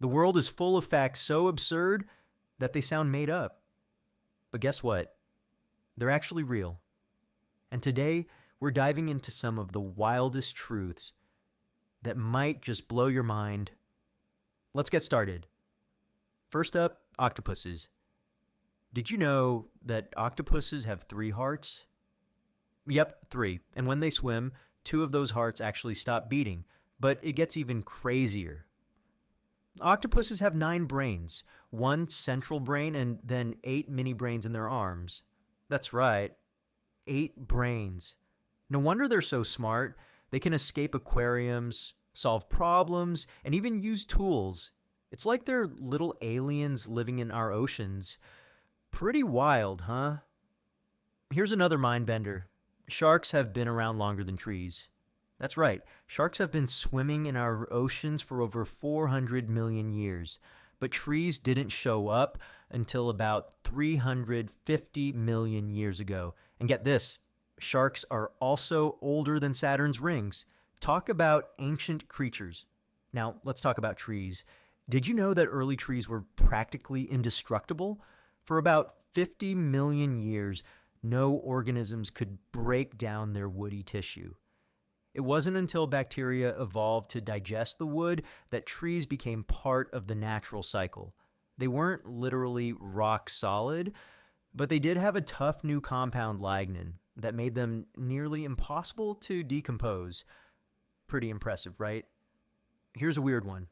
The world is full of facts so absurd that they sound made up. But guess what? They're actually real. And today, we're diving into some of the wildest truths that might just blow your mind. Let's get started. First up, octopuses. Did you know that octopuses have 3 hearts? Yep, 3. And when they swim, 2 of those hearts actually stop beating. But it gets even crazier. Octopuses have 9 brains, 1 central brain, and then 8 mini brains in their arms. That's right, 8 brains. No wonder they're so smart. They can escape aquariums, solve problems, and even use tools. It's like they're little aliens living in our oceans. Pretty wild, huh? Here's another mind bender. Sharks have been around longer than trees. That's right, sharks have been swimming in our oceans for over 400 million years, but trees didn't show up until about 350 million years ago. And get this, sharks are also older than Saturn's rings. Talk about ancient creatures. Now, let's talk about trees. Did you know that early trees were practically indestructible? For about 50 million years, no organisms could break down their woody tissue. It wasn't until bacteria evolved to digest the wood that trees became part of the natural cycle. They weren't literally rock solid, but they did have a tough new compound, lignin, that made them nearly impossible to decompose. Pretty impressive, right? Here's a weird one.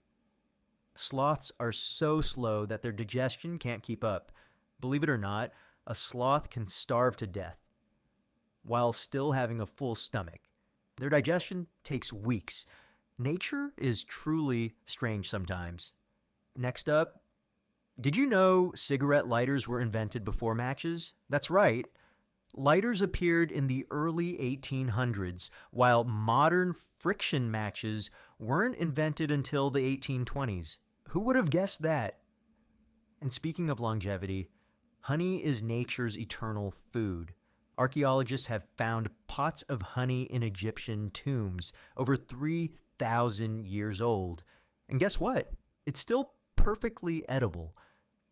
Sloths are so slow that their digestion can't keep up. Believe it or not, a sloth can starve to death while still having a full stomach. Their digestion takes weeks. Nature is truly strange sometimes. Next up, did you know cigarette lighters were invented before matches? That's right. Lighters appeared in the early 1800s, while modern friction matches weren't invented until the 1820s. Who would have guessed that? And speaking of longevity, honey is nature's eternal food. Archaeologists have found pots of honey in Egyptian tombs, over 3,000 years old. And guess what? It's still perfectly edible.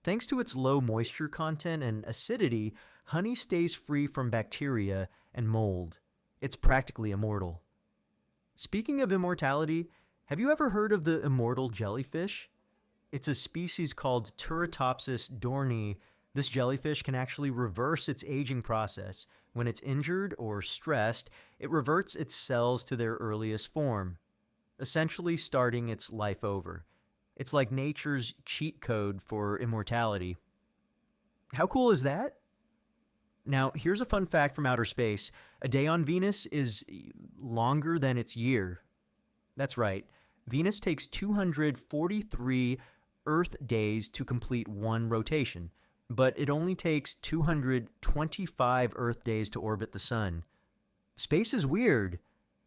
Thanks to its low moisture content and acidity, honey stays free from bacteria and mold. It's practically immortal. Speaking of immortality, have you ever heard of the immortal jellyfish? It's a species called Turritopsis dohrnii. This jellyfish can actually reverse its aging process. When it's injured or stressed, it reverts its cells to their earliest form, essentially starting its life over. It's like nature's cheat code for immortality. How cool is that? Now, here's a fun fact from outer space. A day on Venus is longer than its year. That's right. Venus takes 243 Earth days to complete one rotation, but it only takes 225 Earth days to orbit the sun. Space is weird.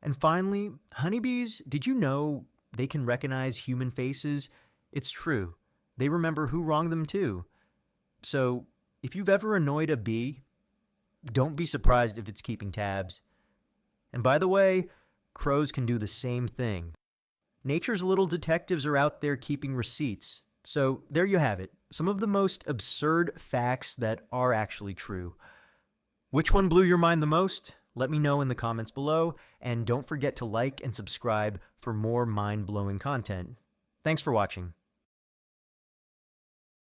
And finally, honeybees, did you know they can recognize human faces? It's true. They remember who wronged them too. So, if you've ever annoyed a bee, don't be surprised if it's keeping tabs. And by the way, crows can do the same thing. Nature's little detectives are out there keeping receipts. So there you have it, some of the most absurd facts that are actually true. Which one blew your mind the most? Let me know in the comments below, and don't forget to like and subscribe for more mind-blowing content. Thanks for watching.